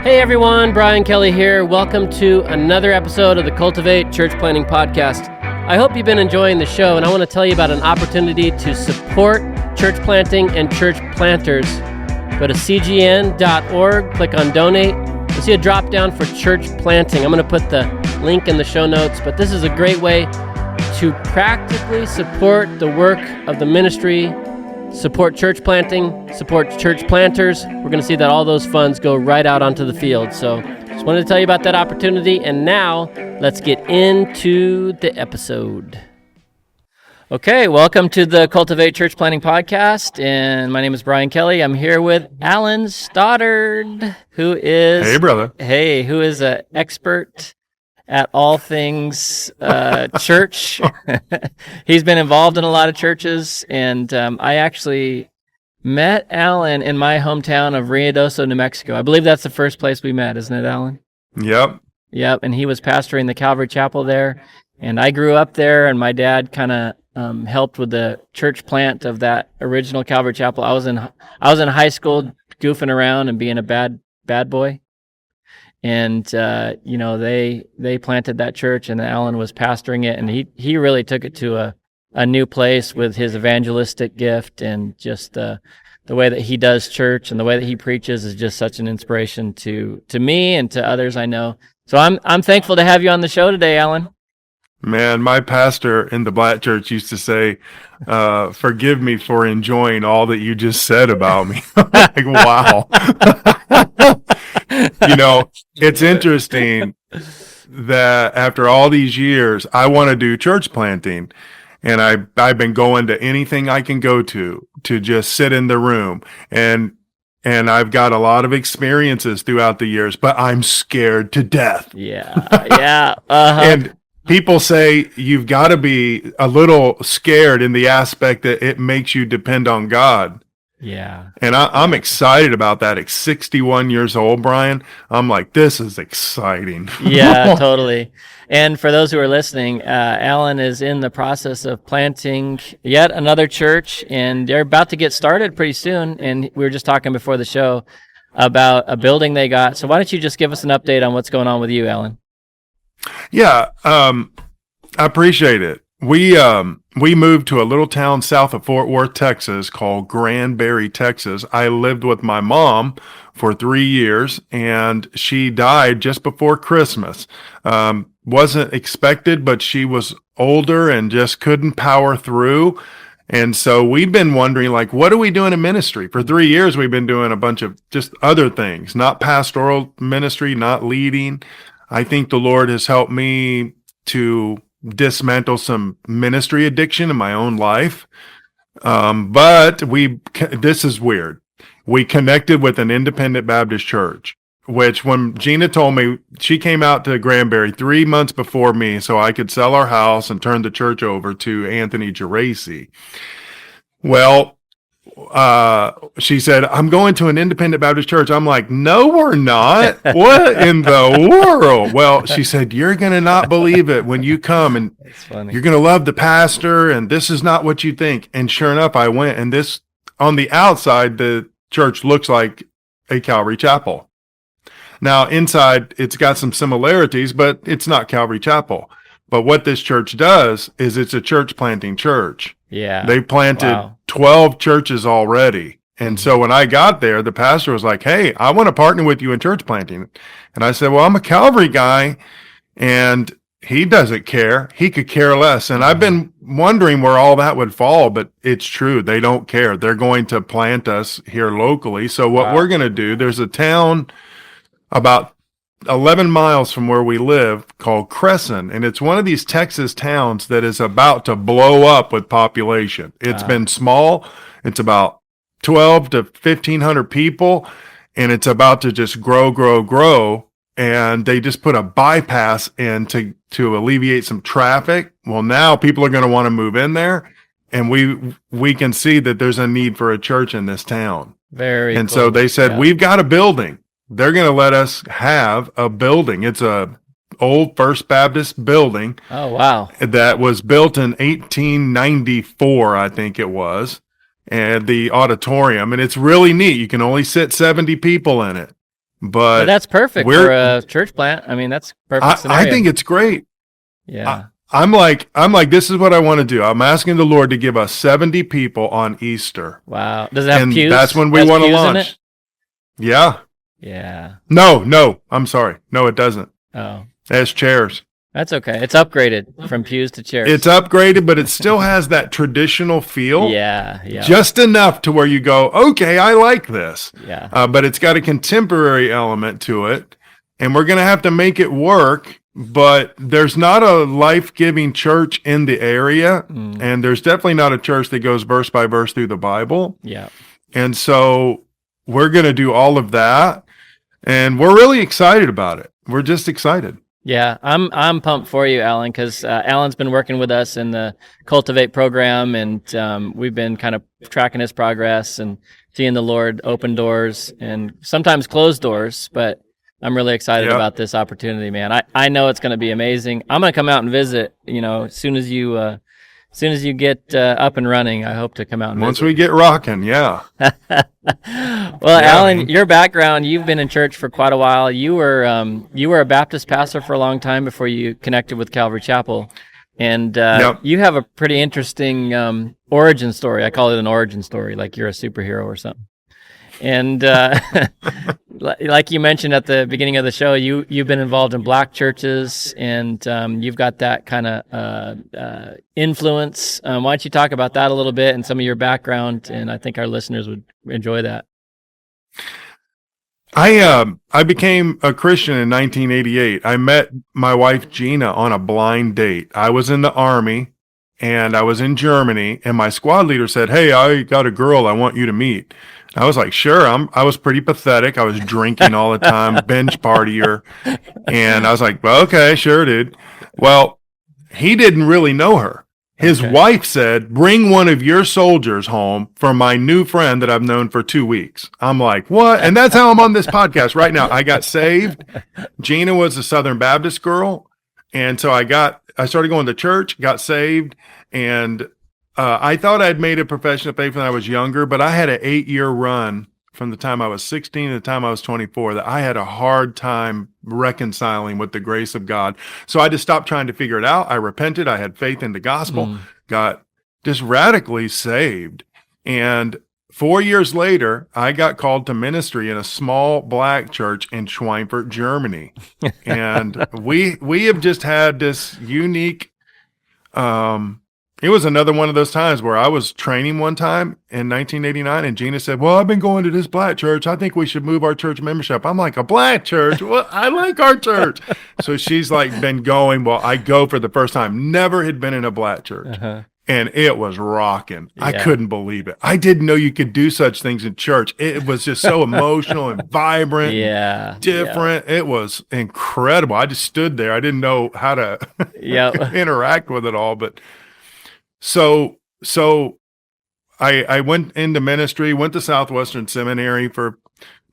Hey everyone, Brian Kelly here. Welcome to another episode of the Cultivate Church Planting Podcast. I hope you've been enjoying the show, and I want to tell you about an opportunity to support church planting and church planters. Go to cgn.org, click on donate. You'll see a drop down for church planting. I'm going to put the link in the show notes, but this is a great way to practically support the work of the ministry, support church planting, support church planters. We're going to see that all those funds go right out onto the field. So just wanted to tell you about that opportunity. And now let's get into the episode. Okay, welcome to the Cultivate Church Planting Podcast. And my name is Brian Kelly. I'm here with Alan Stoddard, who is... Hey, brother. Hey, who is an expert at all things church. He's been involved in a lot of churches, and I actually met Alan in my hometown of Ruidoso, New Mexico. I believe that's the first place we met, isn't it, Alan? Yep, and he was pastoring the Calvary Chapel there, and I grew up there, and my dad kind of helped with the church plant of that original Calvary Chapel. I was in high school goofing around and being a bad boy. And, they planted that church, and Alan was pastoring it, and he really took it to a new place with his evangelistic gift, and just the way that he does church and the way that he preaches is just such an inspiration to me and to others I know. So I'm thankful to have you on the show today, Alan. Man, my pastor in the black church used to say, forgive me for enjoying all that you just said about me. Like, wow. It's interesting that after all these years, I want to do church planting, and I've been going to anything I can go to just sit in the room, and I've got a lot of experiences throughout the years, but I'm scared to death. Yeah. Uh-huh. And people say you've got to be a little scared in the aspect that it makes you depend on God. Yeah. And I'm excited about that. At 61 years old, Brian, I'm like, this is exciting. Yeah, totally. And for those who are listening, Alan is in the process of planting yet another church, and they're about to get started pretty soon. And we were just talking before the show about a building they got. So why don't you just give us an update on what's going on with you, Alan? Yeah, I appreciate it. We moved to a little town south of Fort Worth, Texas called Granbury, Texas. I lived with my mom for 3 years, and she died just before Christmas. Wasn't expected, but she was older and just couldn't power through. And so we've been wondering, like, what are we doing in ministry? For 3 years, we've been doing a bunch of just other things, not pastoral ministry, not leading. I think the Lord has helped me to dismantle some ministry addiction in my own life. But this is weird. We connected with an independent Baptist church, which when Gina told me, she came out to Granbury 3 months before me so I could sell our house and turn the church over to Anthony Geraci. Well, she said, I'm going to an independent Baptist church. I'm like, no, we're not. What in the world? Well, she said, you're going to not believe it when you come, and you're going to love the pastor, and this is not what you think. And sure enough, I went, and this, on the outside, the church looks like a Calvary Chapel. Now, inside, it's got some similarities, but it's not Calvary Chapel. But what this church does is it's a church planting church. Yeah. They planted 12 churches already. And so when I got there, the pastor was like, hey, I want to partner with you in church planting. And I said, well, I'm a Calvary guy, and he doesn't care. He could care less. And I've been wondering where all that would fall, but it's true. They don't care. They're going to plant us here locally. So what we're going to do, there's a town about 11 miles from where we live called Cresson, and it's one of these Texas towns that is about to blow up with population. It's been small. It's about 12 to 1,500 people, and it's about to just grow. And they just put a bypass in to alleviate some traffic. Well, now people are going to want to move in there, and we can see that there's a need for a church in this town. And so they said, we've got a building. They're going to let us have a building. It's a old First Baptist building. Oh, wow. That was built in 1894, I think it was, and the auditorium. And it's really neat. You can only sit 70 people in it. But that's perfect for a church plant. I mean, that's perfect scenario. I think it's great. Yeah. I'm like, this is what I want to do. I'm asking the Lord to give us 70 people on Easter. Wow. Does it have and pews? That's when we want to launch. Yeah. Yeah. No. I'm sorry. No, it doesn't. Oh. It has chairs. That's okay. It's upgraded from pews to chairs. It's upgraded, but it still has that traditional feel. Yeah. Just enough to where you go, okay, I like this. Yeah. But it's got a contemporary element to it, and we're going to have to make it work. But there's not a life-giving church in the area, and there's definitely not a church that goes verse by verse through the Bible. Yeah. And so we're going to do all of that, and we're really excited about it. We're just excited. Yeah, I'm pumped for you, Alan, because Alan's been working with us in the Cultivate program, and we've been kind of tracking his progress and seeing the Lord open doors and sometimes close doors. But I'm really excited about this opportunity, man. I know it's going to be amazing. I'm going to come out and visit. As soon as you get up and running, I hope to come out and Once visit. we get rocking, yeah. Well, Alan, your background, you've been in church for quite a while. You were a Baptist pastor for a long time before you connected with Calvary Chapel. And you have a pretty interesting origin story. I call it an origin story, like you're a superhero or something. And like you mentioned at the beginning of the show, you've been involved in black churches, and you've got that kind of influence. Why don't you talk about that a little bit and some of your background? And I think our listeners would enjoy that. I became a Christian in 1988. I met my wife Gina on a blind date. I was in the Army, and I was in Germany, and my squad leader said, "Hey, I got a girl I want you to meet." I was like, sure. I was pretty pathetic. I was drinking all the time, binge partier. And I was like, well, okay, sure, dude. Well, he didn't really know her. His wife said, bring one of your soldiers home for my new friend that I've known for 2 weeks. I'm like, what? And that's how I'm on this podcast right now. I got saved. Gina was a Southern Baptist girl. And so I started going to church, got saved, and I thought I'd made a profession of faith when I was younger, but I had an 8-year run from the time I was 16 to the time I was 24 that I had a hard time reconciling with the grace of God. So I just stopped trying to figure it out. I repented. I had faith in the gospel, got just radically saved. And 4 years later, I got called to ministry in a small black church in Schweinfurt, Germany. And we have just had this unique it was another one of those times where I was training one time in 1989, and Gina said, well, I've been going to this black church. I think we should move our church membership. I'm like, a black church? Well, I like our church. So she's like been going. Well, I go for the first time. Never had been in a black church. And it was rocking. Yeah. I couldn't believe it. I didn't know you could do such things in church. It was just so emotional and vibrant, different. Yeah. It was incredible. I just stood there. I didn't know how to interact with it all, but So I went into ministry, went to Southwestern Seminary for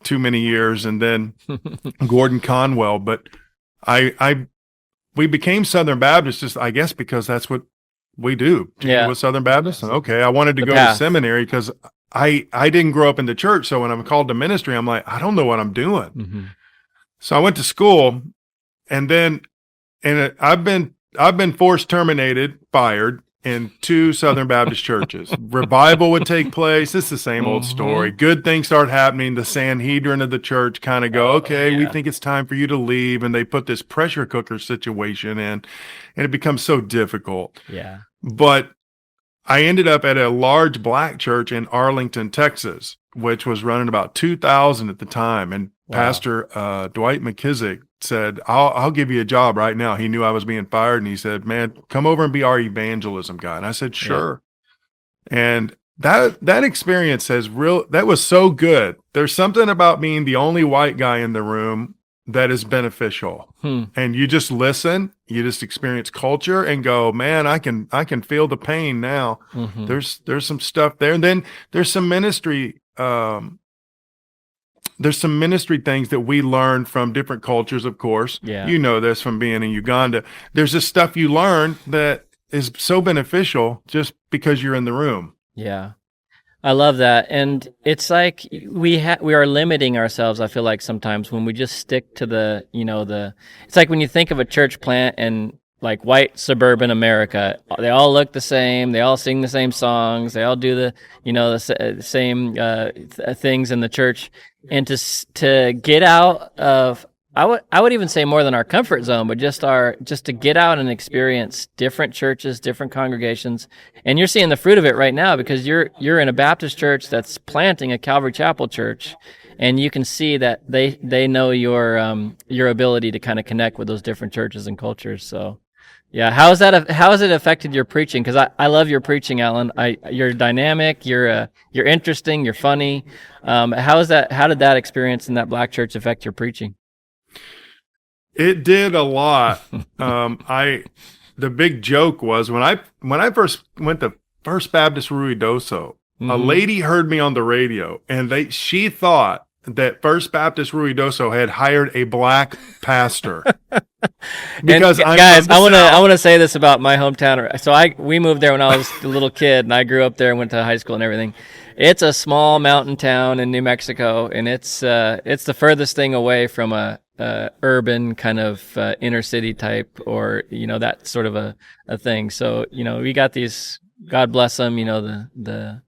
too many years, and then Gordon Conwell. But we became Southern Baptists, just I guess because that's what we do. Gina was Southern Baptist. Okay, I wanted to go to seminary because I didn't grow up in the church. So when I'm called to ministry, I'm like, I don't know what I'm doing. So I went to school, and then I've been forced terminated, fired in 2 Southern Baptist churches. Revival would take place. It's the same old story. Good things start happening. The Sanhedrin of the church kind of go, okay, we think it's time for you to leave. And they put this pressure cooker situation in, and it becomes so difficult. Yeah. But I ended up at a large black church in Arlington, Texas, which was running about 2,000 at the time. And Pastor Dwight McKissick said, I'll give you a job right now. He knew I was being fired, and he said, man, come over and be our evangelism guy. And I said, sure. And that experience that was so good. There's something about being the only white guy in the room that is beneficial. And you just listen, you just experience culture and go, man, I can feel the pain now. There's some stuff there. And then there's some ministry things that we learn from different cultures, of course. Yeah. You know this from being in Uganda. There's this stuff you learn that is so beneficial just because you're in the room. Yeah. I love that. And it's like we are limiting ourselves, I feel like sometimes when we just stick to it's like when you think of a church plant and like white suburban America, they all look the same, they all sing the same songs, they all do the same things in the church. And to get out of I would even say more than our comfort zone, but just to get out and experience different churches, different congregations, and you're seeing the fruit of it right now because you're in a Baptist church that's planting a Calvary Chapel church, and you can see that they know your ability to kind of connect with those different churches and cultures. So, yeah, how has it affected your preaching? Because I love your preaching, Alan. You're dynamic, you're interesting, you're funny. How did that experience in that black church affect your preaching? It did a lot. The big joke was when I first went to First Baptist Ruidoso, a lady heard me on the radio, and she thought that First Baptist Ruidoso had hired a black pastor. Because guys, I want to say this about my hometown. So we moved there when I was a little kid, and I grew up there and went to high school and everything. It's a small mountain town in New Mexico, and it's the furthest thing away from a urban kind of inner city type or that sort of a thing. So we got these, God bless them, the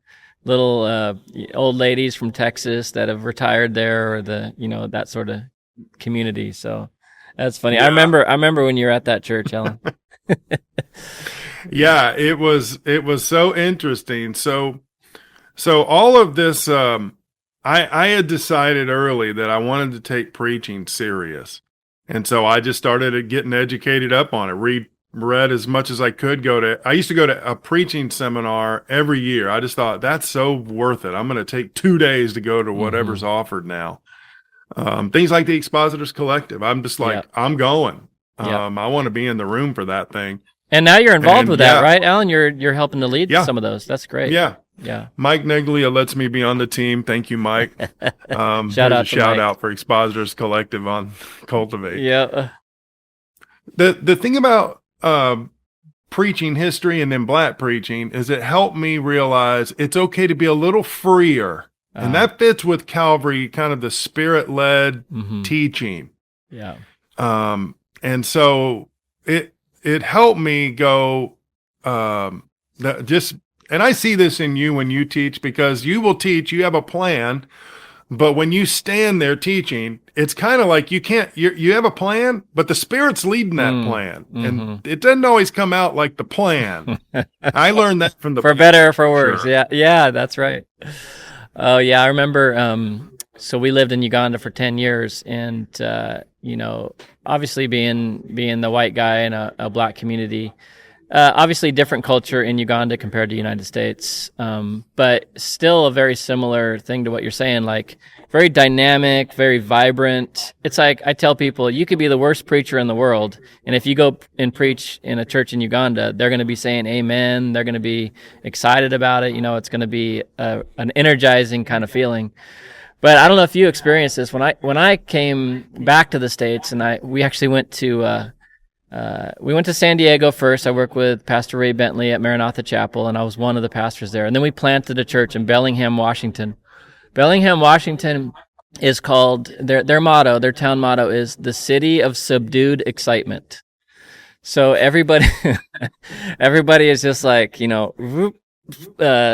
little old ladies from Texas that have retired there, or that sort of community. So that's funny. Yeah. I remember when you were at that church, Alan. Yeah, it was so interesting. So all of this, I had decided early that I wanted to take preaching serious. And so I just started getting educated up on it, read as much as I could. I used to go to a preaching seminar every year. I just thought that's so worth it. I'm going to take 2 days to go to whatever's offered now. Things like the Expositors Collective. I'm just like, I'm going. I want to be in the room for that thing. And now you're involved with that, right, Alan? You're helping to lead some of those. That's great. Yeah. Yeah. Mike Neglia lets me be on the team. Thank you, Mike. Shout out for Expositors Collective on Cultivate. Yeah. The thing about preaching history and then black preaching is it helped me realize it's okay to be a little freer. And that fits with Calvary, kind of the spirit-led teaching. Yeah. And so it helped me go and I see this in you when you teach, because you will teach, you have a plan, but when you stand there teaching, it's kind of like you have a plan, but the Spirit's leading that plan. And it doesn't always come out like the plan. I learned that from for better or for worse. Sure. Yeah, that's right. Oh yeah, I remember, so we lived in Uganda for 10 years, and obviously being the white guy in a black community, obviously different culture in Uganda compared to the United States, but still a very similar thing to what you're saying, like very dynamic, very vibrant. It's like I tell people, you could be the worst preacher in the world, and if you go and preach in a church in Uganda, they're going to be saying amen, they're going to be excited about it, it's going to be an energizing kind of feeling. But I don't know if you experienced this. When I came back to the States, and we actually went to San Diego first. I worked with Pastor Ray Bentley at Maranatha Chapel, and I was one of the pastors there. And then we planted a church in Bellingham, Washington. Bellingham, Washington is called, their motto, their town motto is the city of subdued excitement. So everybody is just like,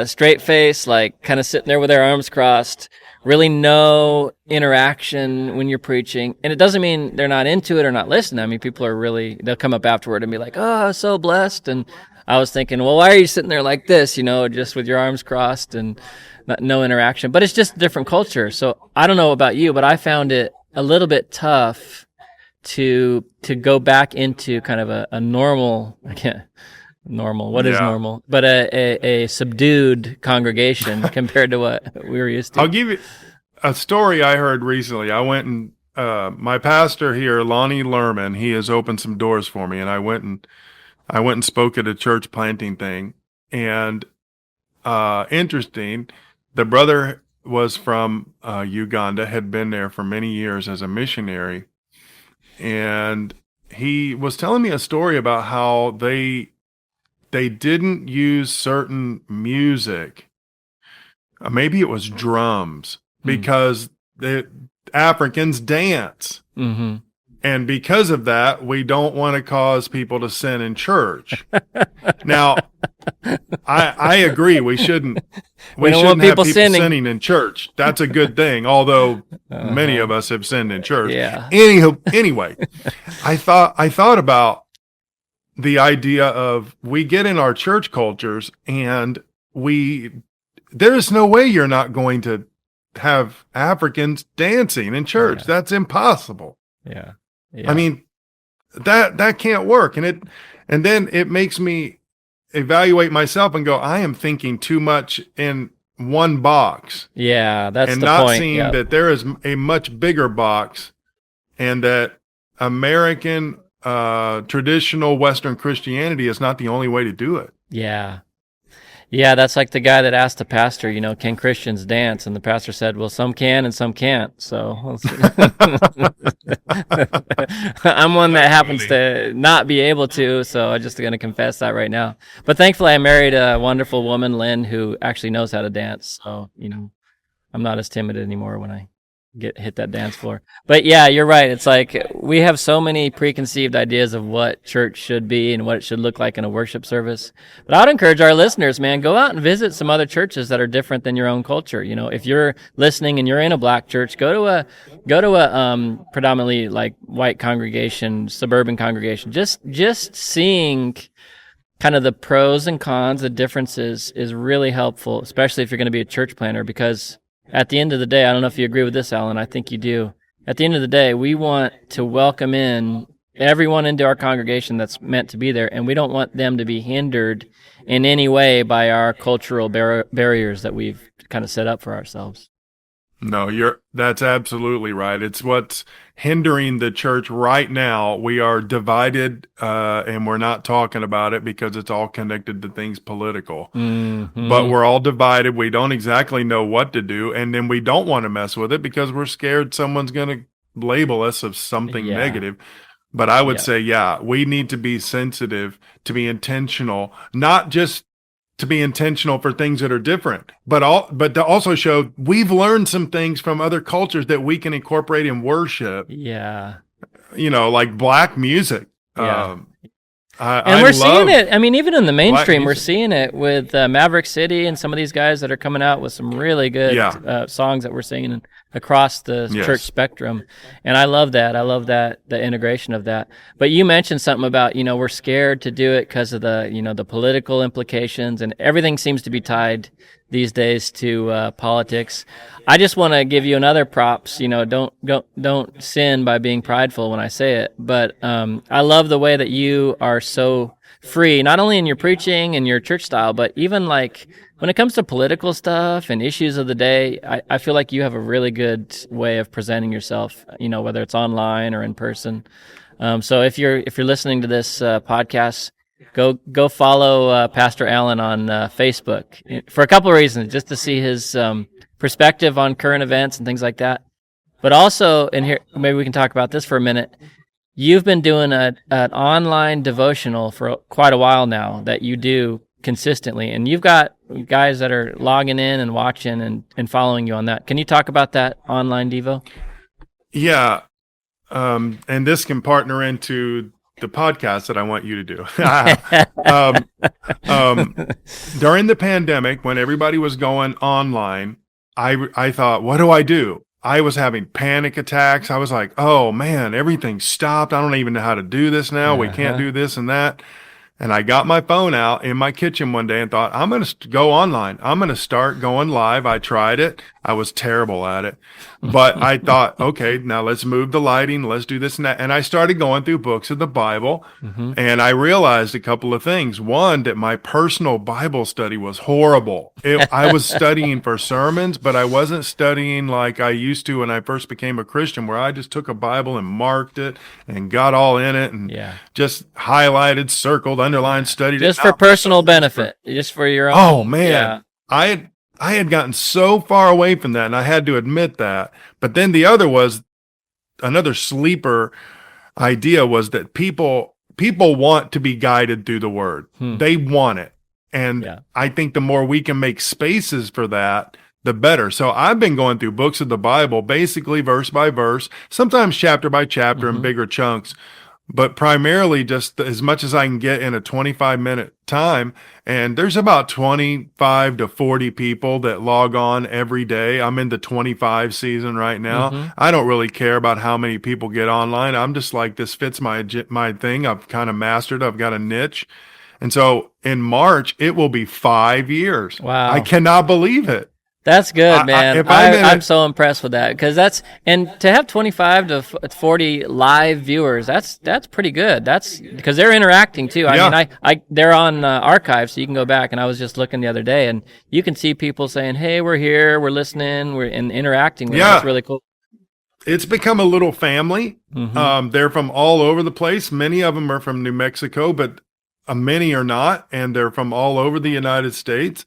straight face, like kind of sitting there with their arms crossed, really no interaction when you're preaching. And it doesn't mean they're not into it or not listening. I mean, people are they'll come up afterward and be like, oh, I was so blessed. And I was thinking, well, why are you sitting there like this, just with your arms crossed and no interaction? But it's just a different culture. So I don't know about you, but I found it a little bit tough to go back into kind of a normal, what is normal? But a subdued congregation compared to what we were used to. I'll give you a story I heard recently. I went and my pastor here, Lonnie Lerman, he has opened some doors for me, and I went and spoke at a church planting thing. And interesting, the brother was from Uganda, had been there for many years as a missionary, and he was telling me a story about how they didn't use certain music maybe it was drums, because the Africans dance. Mm-hmm. And because of that, we don't want to cause people to sin in church. Now, I agree. We shouldn't have people sinning in church. That's a good thing, although many of us have sinned in church. Yeah. Anyway, I thought about the idea of, we get in our church cultures and there is no way you're not going to have Africans dancing in church. Yeah. That's impossible. Yeah. I mean, that can't work. And then it makes me evaluate myself and go, I am thinking too much in one box. Yeah, that's and the not point. seeing Yep. that there is a much bigger box, and that American traditional Western Christianity is not the only way to do it. Yeah. Yeah, that's like the guy that asked the pastor, can Christians dance? And the pastor said, well, some can and some can't. So I'm one that happens to not be able to, so I'm just going to confess that right now. But thankfully, I married a wonderful woman, Lynn, who actually knows how to dance. So, I'm not as timid anymore when I hit that dance floor. But yeah, you're right. It's like we have so many preconceived ideas of what church should be and what it should look like in a worship service. But I would encourage our listeners, man, go out and visit some other churches that are different than your own culture. If you're listening and you're in a black church, go to a predominantly like white congregation, suburban congregation. Just seeing kind of the pros and cons, the differences is really helpful, especially if you're going to be a church planter, because at the end of the day, I don't know if you agree with this, Alan, I think you do. At the end of the day, we want to welcome in everyone into our congregation that's meant to be there, and we don't want them to be hindered in any way by our cultural barriers that we've kind of set up for ourselves. No, that's absolutely right. It's what's hindering the church right now. We are divided, and we're not talking about it because it's all connected to things political. Mm-hmm. But we're all divided. We don't exactly know what to do, and then we don't want to mess with it because we're scared someone's going to label us as something negative. But I would say, we need to be sensitive, to be intentional, not just to be intentional for things that are different, but to also show we've learned some things from other cultures that we can incorporate in worship. Yeah. Like black music. Yeah. And we're seeing it. I mean, even in the mainstream, we're seeing it with Maverick City and some of these guys that are coming out with some really good songs that we're singing across the church spectrum. And I love that. I love that, the integration of that. But you mentioned something about, we're scared to do it because of the political implications, and everything seems to be tied these days to politics. I just want to give you another props. Don't sin by being prideful when I say it. But I love the way that you are so free, not only in your preaching and your church style, but even like when it comes to political stuff and issues of the day. I feel like you have a really good way of presenting yourself. Whether it's online or in person. So if you're listening to this podcast, Go follow Pastor Alan on Facebook for a couple of reasons, just to see his perspective on current events and things like that. But also, and here maybe we can talk about this for a minute. You've been doing an online devotional for quite a while now that you do consistently, and you've got guys that are logging in and watching and following you on that. Can you talk about that online devo? Yeah, and this can partner into the podcast that I want you to do. During the pandemic, when everybody was going online, I thought, what do I do? I was having panic attacks. I was like, oh man, everything stopped. I don't even know how to do this now. We can't do this and that. And I got my phone out in my kitchen one day and thought, I'm going to go online. I'm going to start going live. I tried it. I was terrible at it. But I thought, okay, now let's move the lighting. Let's do this and that. And I started going through books of the Bible. Mm-hmm. And I realized a couple of things. One, that my personal Bible study was horrible. I was studying for sermons, but I wasn't studying like I used to when I first became a Christian, where I just took a Bible and marked it and got all in it and just highlighted, circled, underlined, studied just it. For personal benefit, just for your own. Oh man. Yeah. I had gotten so far away from that, and I had to admit that. But then the other was, another sleeper idea was that people want to be guided through the Word. They want it. And I think the more we can make spaces for that, the better. So I've been going through books of the Bible, basically verse by verse, sometimes chapter by chapter in bigger chunks, but primarily just as much as I can get in a 25-minute time. And there's about 25 to 40 people that log on every day. I'm in the 25 season right now. I don't really care about how many people get online. I'm just like, this fits my thing. I've kind of mastered. I've got a niche. And so in March, it will be 5 years. Wow. I cannot believe it. That's good, man. I'm so impressed with that, because and to have 25 to 40 live viewers, that's pretty good. That's because they're interacting too. I mean, they're on archive, so you can go back. And I was just looking the other day, and you can see people saying, "Hey, we're here, we're listening, we're interacting." With That's really cool. It's become a little family. They're from all over the place. Many of them are from New Mexico, but many are not, and they're from all over the United States.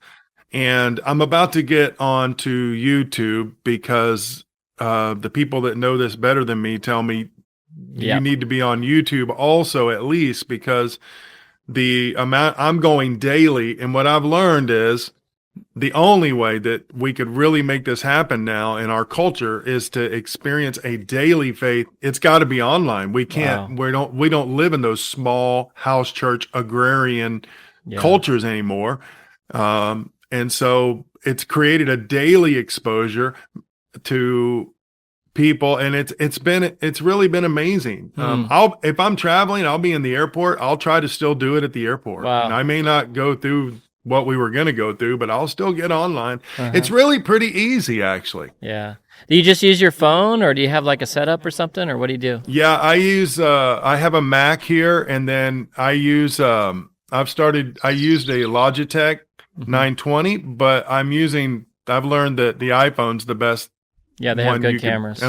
And I'm about to get onto YouTube because the people that know this better than me tell me you need to be on YouTube also, at least, because the amount I'm going daily. And what I've learned is the only way that we could really make this happen now in our culture is to experience a daily faith. It's got to be online. We can't, we don't live in those small house church agrarian cultures anymore. And so it's created a daily exposure to people, and it's really been amazing. If I'm traveling, I'll be in the airport. I'll try to still do it at the airport. Wow. And I may not go through what we were going to go through, but I'll still get online. It's really pretty easy, actually. Yeah. Do you just use your phone, or do you have like a setup or something, or what do you do? Yeah, I have a Mac here, and then I use I used a Logitech 920, but I've learned that the iPhone's the best. Yeah, they have good cameras.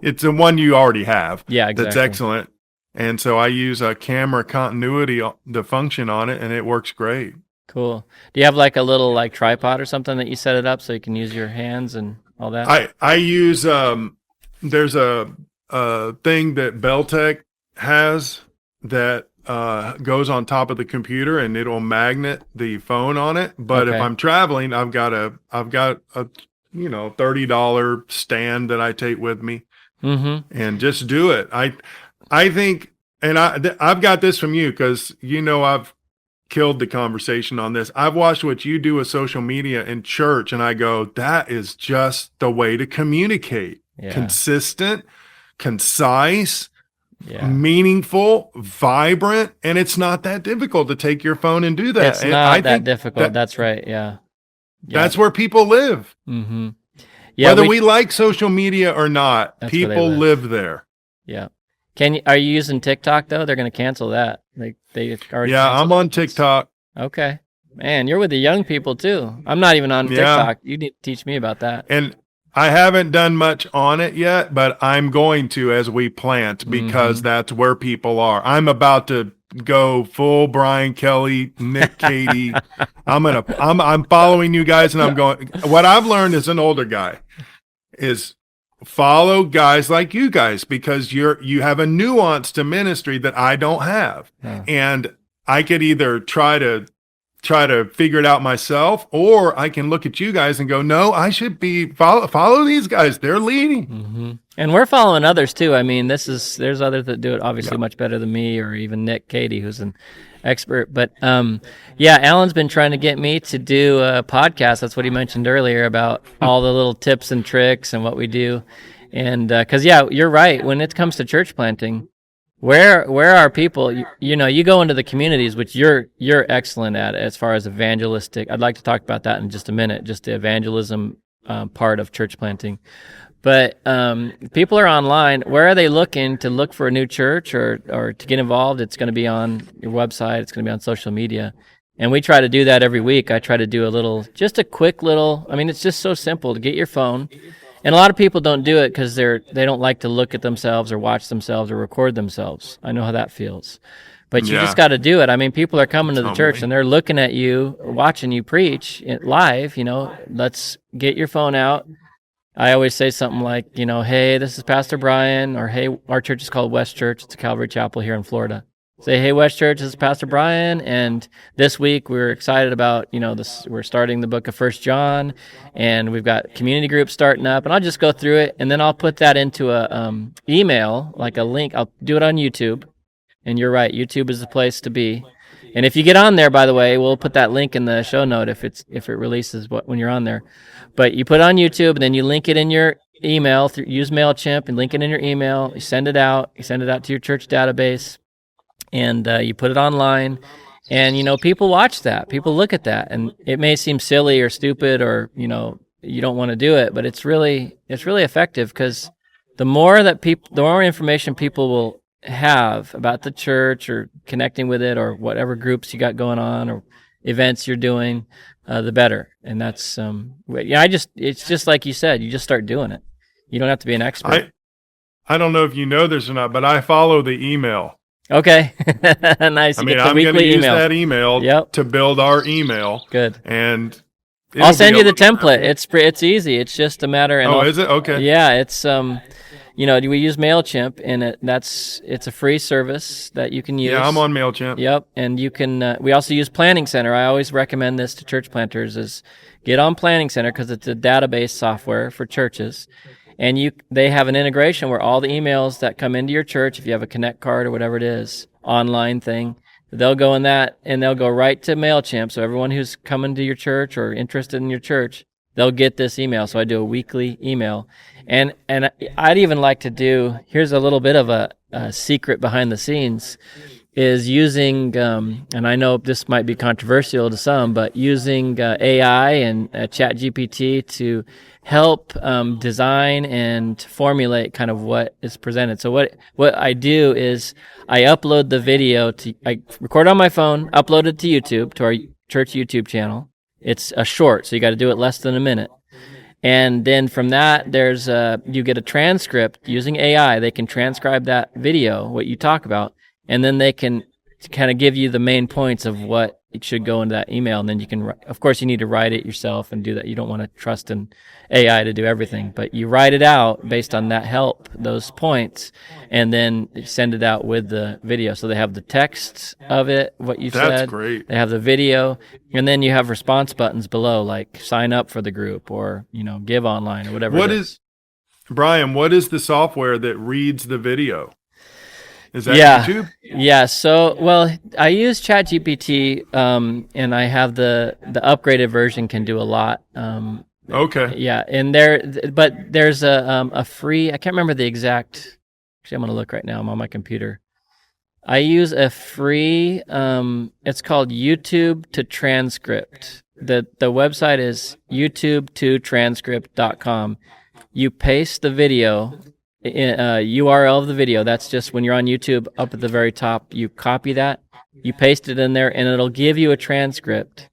It's the one you already have. Yeah, exactly. That's excellent. And so I use a camera continuity, the function on it, and it works great. Cool. Do you have like a little like tripod or something that you set it up so you can use your hands and all that? I use, there's a thing that Beltec has that goes on top of the computer, and it'll magnet the phone on it. But if I'm traveling, I've got a $30 stand that I take with me, and just do it. I think, and I've got this from you, because I've killed the conversation on this. I've watched what you do with social media in church, and I go, that is just the way to communicate. Consistent, concise, meaningful, vibrant, and it's not that difficult to take your phone and do that. It's not that difficult. That's right. Yeah. That's where people live. Yeah, whether we like social media or not, people live there. Yeah. Are you using TikTok though? They're going to cancel that. They already. Yeah, I'm on TikTok. Okay, man, you're with the young people too. I'm not even on TikTok. You need to teach me about that. And I haven't done much on it yet, but I'm going to as we plant, because that's where people are. I'm about to go full Brian Kelly, Nick Cady. I'm following you guys, and I'm going. What I've learned as an older guy is follow guys like you guys, because you have a nuance to ministry that I don't have. And I could either try to figure it out myself, or I can look at you guys and go, no, I should follow these guys. They're leading. And we're following others too. I mean, there's others that do it obviously much better than me, or even Nick Cady, who's an expert. But Alan's been trying to get me to do a podcast. That's what he mentioned earlier about all the little tips and tricks and what we do. And because you're right. When it comes to church planting, where are people? You go into the communities, which you're excellent at as far as evangelistic. I'd like to talk about that in just a minute, just the evangelism part of church planting. But people are online. Where are they looking to look for a new church or to get involved? It's going to be on your website. It's going to be on social media. And we try to do that every week. I try to do a quick little, it's just so simple to get your phone. And a lot of people don't do it because they don't like to look at themselves or watch themselves or record themselves. I know how that feels. But you just got to do it. People are coming to the church and they're looking at you, watching you preach live. Let's get your phone out. I always say something like, hey, this is Pastor Brian, or hey, our church is called West Church. It's a Calvary Chapel here in Florida. say, hey, West Church, this is Pastor Brian, and this week we're excited about, we're starting the book of 1 John, and we've got community groups starting up, and I'll just go through it, and then I'll put that into a email, like a link. I'll do it on YouTube, and you're right, YouTube is the place to be. And if you get on there, by the way, we'll put that link in the show note if it releases when you're on there. But you put it on YouTube, and then you link it in your email, use MailChimp, and link it in your email. You send it out to your church database. And you put it online, and people watch that, people look at that, and it may seem silly or stupid, or you don't want to do it, but it's really effective, because the more information people will have about the church or connecting with it or whatever groups you got going on or events you're doing, the better. And that's it's just like you said, you just start doing it. You don't have to be an expert. I don't know if you know this or not, but I follow the email. Okay. Nice. I'm going to use that email to build our email. Good. And I'll send you the template. It's easy. It's just a matter. And is it? Okay. Yeah. It's we use MailChimp, and it's a free service that you can use. Yeah, I'm on MailChimp. Yep. And you can. We also use Planning Center. I always recommend this to church planters: is get on Planning Center, because it's a database software for churches. And they have an integration where all the emails that come into your church, if you have a Connect card or whatever it is, online thing, they'll go in that, and they'll go right to MailChimp. So everyone who's coming to your church or interested in your church, they'll get this email. So I do a weekly email. And I'd even like to here's a little bit of a secret behind the scenes, is using, and I know this might be controversial to some, but using AI and ChatGPT to help design and formulate kind of what is presented. So what I do is I upload the video I record on my phone, upload it to YouTube, to our church YouTube channel. It's a short, so you got to do it less than a minute. And then from that, you get a transcript using AI. They can transcribe that video, what you talk about, and then they can kind of give you the main points of what it should go into that email. And then you can, of course, you need to write it yourself and do that. You don't want to trust an AI to do everything, but you write it out based on that help, those points, and then send it out with the video. So they have the text of it, what you said. That's great. They have the video, and then you have response buttons below, like sign up for the group or, give online or whatever. Brian, what is the software that reads the video? Is that YouTube? Yeah. So, I use ChatGPT, and I have the upgraded version can do a lot. Okay. Yeah, and there's a free. I can't remember the exact. Actually, I'm gonna look right now. I'm on my computer. I use a free. It's called YouTube to Transcript. The website is youtube2transcript.com. You paste the video. URL of the video. That's just when you're on YouTube, up at the very top, you copy that, you paste it in there, and it'll give you a transcript.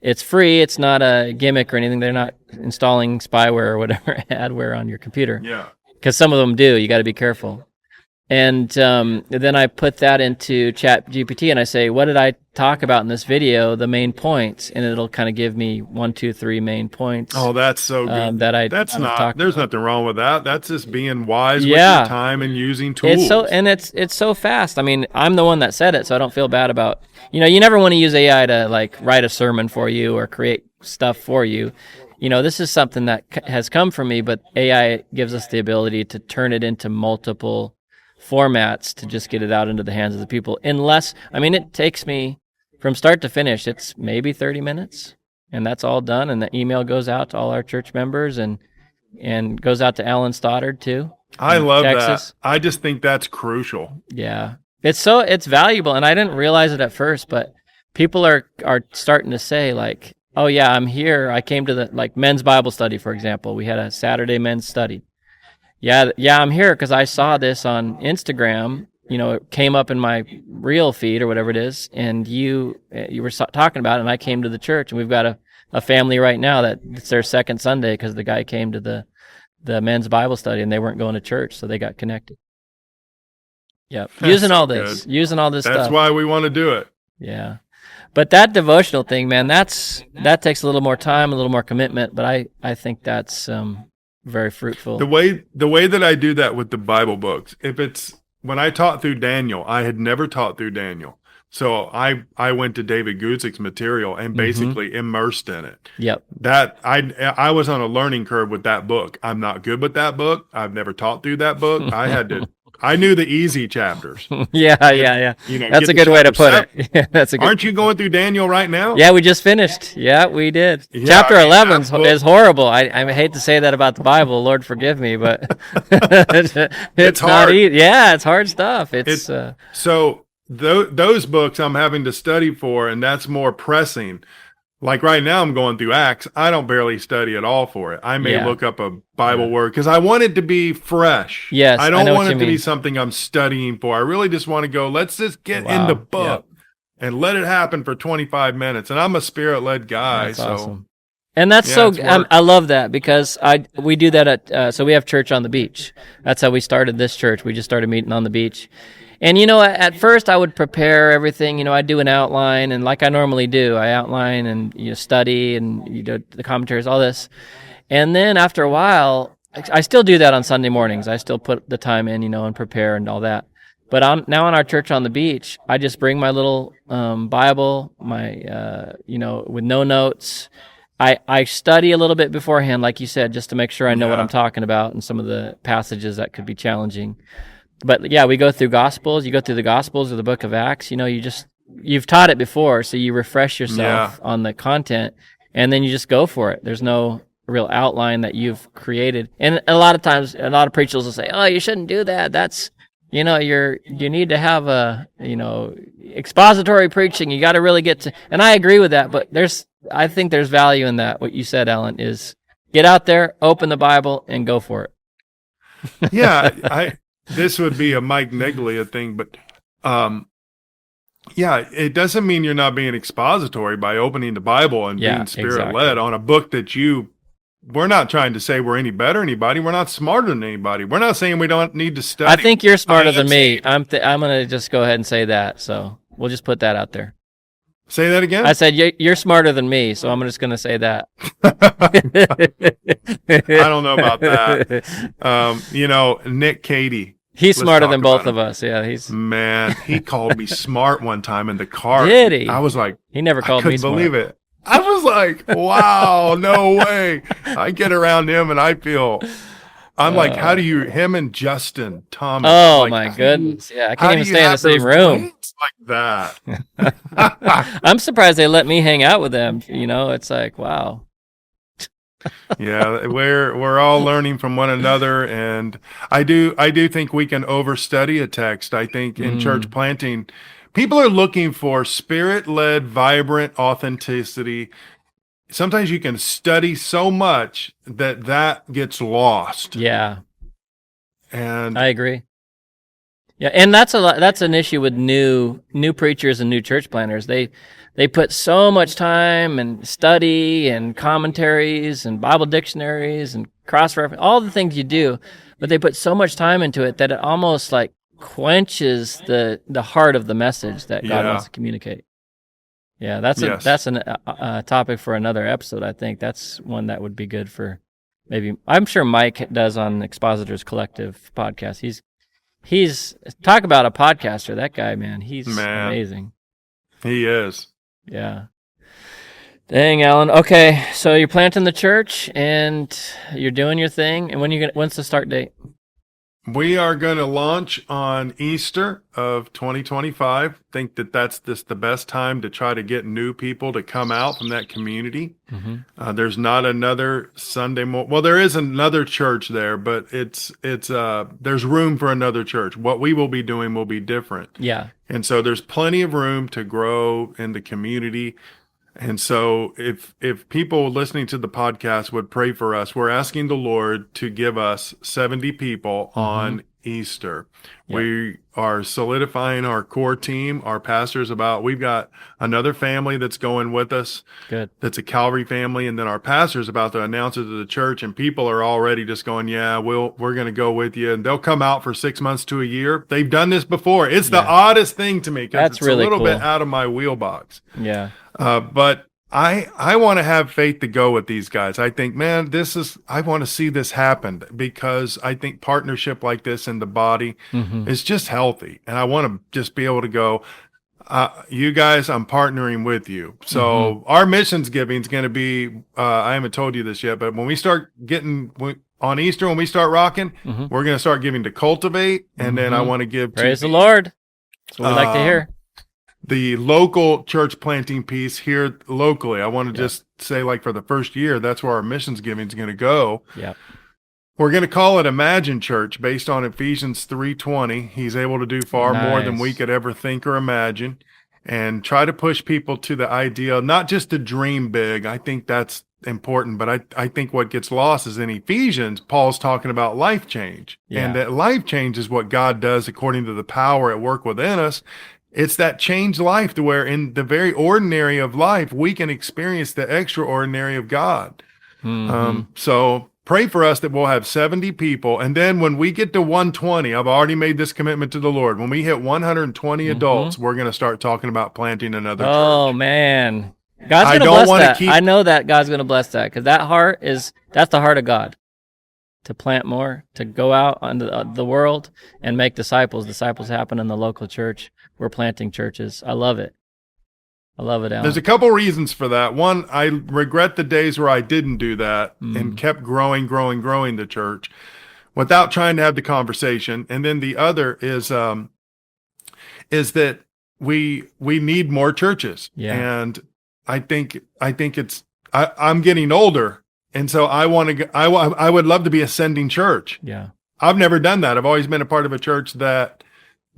It's free. It's not a gimmick or anything. They're not installing spyware or whatever, adware on your computer. Yeah. Because some of them do. You got to be careful. And then I put that into ChatGPT, and I say, what did I talk about in this video, the main points? And it'll kind of give me 1, 2, 3 main points. Oh, that's so good. There's nothing wrong with that. That's just being wise with your time and using tools. It's so fast. I mean, I'm the one that said it, so I don't feel bad about, you never want to use AI to like write a sermon for you or create stuff for you. This is something that has come from me, but AI gives us the ability to turn it into multiple formats to just get it out into the hands of the people. It takes me from start to finish, it's maybe 30 minutes, and that's all done. And the email goes out to all our church members and goes out to Alan Stoddard too. I love Texas. That. I just think that's crucial. Yeah. It's valuable, and I didn't realize it at first, but people are starting to say like, oh yeah, I'm here. I came to the men's Bible study, for example. We had a Saturday men's study. Yeah, I'm here because I saw this on Instagram. It came up in my reel feed or whatever it is, and you were talking about it, and I came to the church, and we've got a family right now that it's their second Sunday because the guy came to the men's Bible study, and they weren't going to church, so they got connected. Yep, using all this stuff. That's why we want to do it. Yeah, but that devotional thing, man, that takes a little more time, a little more commitment, but I think that's very fruitful. The way that I do that with the Bible books, if it's when I taught through Daniel, I had never taught through Daniel. So I went to David Guzik's material and basically immersed in it. Yep. That I was on a learning curve with that book. I'm not good with that book. I've never taught through that book. I knew the easy chapters. Yeah. You know, that's a good way to put it. Yeah, that's a good. Aren't you going through Daniel right now? Yeah, we just finished. Yeah, we did. Yeah, Chapter 11 is horrible. I hate to say that about the Bible. Lord forgive me, but it's hard. not easy. Yeah, it's hard stuff. So those books I'm having to study for, and that's more pressing. Like right now, I'm going through Acts. I don't barely study at all for it. I may look up a Bible word because I want it to be fresh. Yes, I don't want it to mean. be something I'm studying for. I really just want to go, let's just get in the book and let it happen for 25 minutes. And I'm a spirit-led guy. That's so awesome. And that's I love that because we do that at, so we have church on the beach. That's how we started this church. We just started meeting on the beach. And, you know, at first I would prepare everything. You know, I'd do an outline, and like I normally do, I outline and study and do the commentaries, all this. And then after a while, I still do that on Sunday mornings. I still put the time in, and prepare and all that. But now on our church on the beach, I just bring my little Bible, my, with no notes. I study a little bit beforehand, like you said, just to make sure I know what I'm talking about and some of the passages that could be challenging. But yeah, we go through Gospels. You go through the Gospels or the book of Acts. You've taught it before, so you refresh yourself on the content, and then you just go for it. There's no real outline that you've created. And a lot of times, a lot of preachers will say, "Oh, you shouldn't do that. That's, you need to have a, expository preaching. You got to really get to." And I agree with that, but I think there's value in that. What you said, Alan, is get out there, open the Bible, and go for it. Yeah, this would be a Mike Neglia thing, but it doesn't mean you're not being expository by opening the Bible and being spirit-led on a book that we're not trying to say we're any better than anybody. We're not smarter than anybody. We're not saying we don't need to study. I think you're smarter than me. I'm going to just go ahead and say that, so we'll just put that out there. Say that again? I said, you're smarter than me, so I'm just going to say that. I don't know about that. Nick Cady. He's smarter than both of us. Yeah, Man, he called me smart one time in the car. Did he? I was like, he never called me smart. I couldn't believe it. I was like, wow, no way. I get around him and I feel... I'm like, how do him and Justin Thomas? Oh, my goodness. Yeah, I can't even stay in the same room. Like that. I'm surprised they let me hang out with them. It's like, wow. Yeah, we're all learning from one another. And I do think we can overstudy a text. I think in church planting, people are looking for spirit-led, vibrant authenticity. Sometimes you can study so much that gets lost. Yeah. And I agree. Yeah, and that's an issue with new preachers and new church planters. They put so much time and study and commentaries and Bible dictionaries and cross-reference, all the things you do, but they put so much time into it that it almost like quenches the heart of the message that God wants to communicate. Yeah, that's a topic for another episode. I think that's one that would be good for maybe. I'm sure Mike does on Expositors Collective podcast. He's talk about a podcaster. That guy, man, he's amazing. He is. Yeah. Dang, Alan. Okay, so you're planting the church and you're doing your thing. And when's the start date? We are going to launch on Easter of 2025. Think that's just the best time to try to get new people to come out from that community. Mm-hmm. There's not another Sunday well, there is another church there, but it's there's room for another church. What we will be doing will be different. Yeah. And so there's plenty of room to grow in the community. And so if people listening to the podcast would pray for us, we're asking the Lord to give us 70 people on Easter. Yep. We are solidifying our core team, our pastors we've got another family that's going with us. Good. That's a Calvary family. And then our pastor's about to announce it to the church, and people are already just going, yeah, we're going to go with you. And they'll come out for 6 months to a year. They've done this before. It's the oddest thing to me because it's really a little bit out of my wheelbox. Yeah. But I want to have faith to go with these guys. I think, man, I want to see this happen because I think partnership like this in the body is just healthy. And I want to just be able to go, you guys, I'm partnering with you. So our missions giving is going to be, I haven't told you this yet, but when we start on Easter, when we start rocking, we're going to start giving to Cultivate. And then I want to give Praise the Lord. That's what we like to hear. The local church planting piece here locally. I want to just say, like, for the first year, that's where our missions giving is going to go. Yeah. We're going to call it Imagine Church based on Ephesians 3:20. He's able to do far more than we could ever think or imagine, and try to push people to the ideal, not just to dream big. I think that's important, but I think what gets lost is in Ephesians, Paul's talking about life change. Yeah. And that life change is what God does according to the power at work within us. It's that changed life to where in the very ordinary of life, we can experience the extraordinary of God. So pray for us that we'll have 70 people. And then when we get to 120, I've already made this commitment to the Lord. When we hit 120 adults, we're going to start talking about planting another church. Oh, man. God's going to bless that. I know that God's going to bless that because that's the heart of God. To plant more, to go out into the world and make disciples. Disciples happen in the local church. We're planting churches. I love it. I love it, Alan. There's a couple reasons for that. One, I regret the days where I didn't do that and kept growing the church without trying to have the conversation. And then the other is that we need more churches. Yeah. And I think I'm getting older. And so I would love to be a sending church. Yeah. I've never done that. I've always been a part of a church that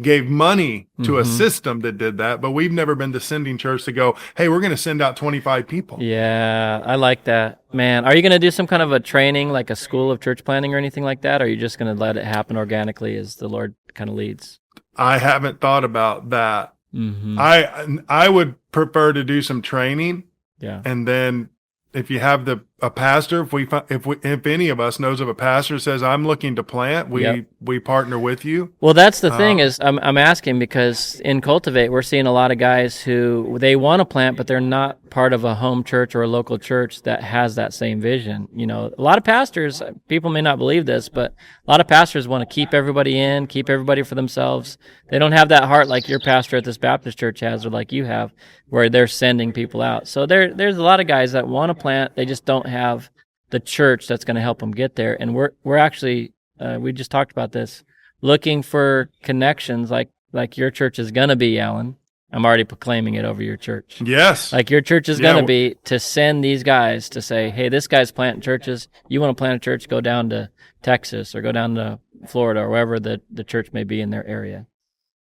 gave money to a system that did that, but we've never been the sending church to go, hey, we're going to send out 25 people. Yeah, I like that. Man, are you going to do some kind of a training, like a school of church planting or anything like that? Or are you just going to let it happen organically as the Lord kind of leads? I haven't thought about that. I would prefer to do some training. Yeah. And then if you have a pastor, if any of us knows of a pastor says, I'm looking to plant, we partner with you. Well, that's the thing is I'm asking because in Cultivate, we're seeing a lot of guys who they want to plant, but they're not part of a home church or a local church that has that same vision. You know, a lot of pastors, people may not believe this, but a lot of pastors want to keep everybody in, keep everybody for themselves. They don't have that heart like your pastor at this Baptist church has or like you have, where they're sending people out. So there's a lot of guys that want to plant, they just don't have the church that's going to help them get there. And we're actually, we just talked about this, looking for connections like your church is going to be, Alan. I'm already proclaiming it over your church. Yes. Like your church is going to be to send these guys to say, hey, this guy's planting churches. You want to plant a church, go down to Texas or go down to Florida or wherever the church may be in their area.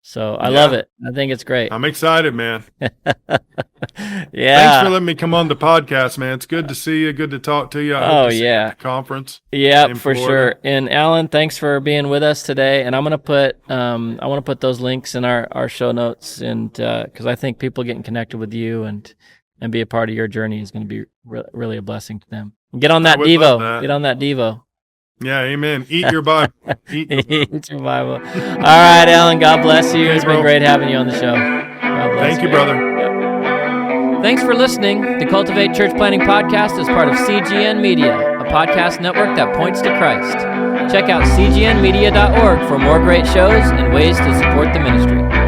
So I love it. I think it's great. I'm excited, man. Yeah. Thanks for letting me come on the podcast, man. It's good to see you. Good to talk to you. I hope to see you at the conference. Yeah, for sure. And Alan, thanks for being with us today. And I'm going to put, I want to put those links in our show notes, and because I think people getting connected with you and be a part of your journey is going to be really a blessing to them. Get on that Devo. Get on that Devo. Yeah, amen. Eat your Bible. Eat your Bible. All right, Alan, God bless you. It's been great having you on the show. God bless Thank you, brother. Yep. Thanks for listening. The Cultivate Church Planting Podcast is part of CGN Media, a podcast network that points to Christ. Check out cgnmedia.org for more great shows and ways to support the ministry.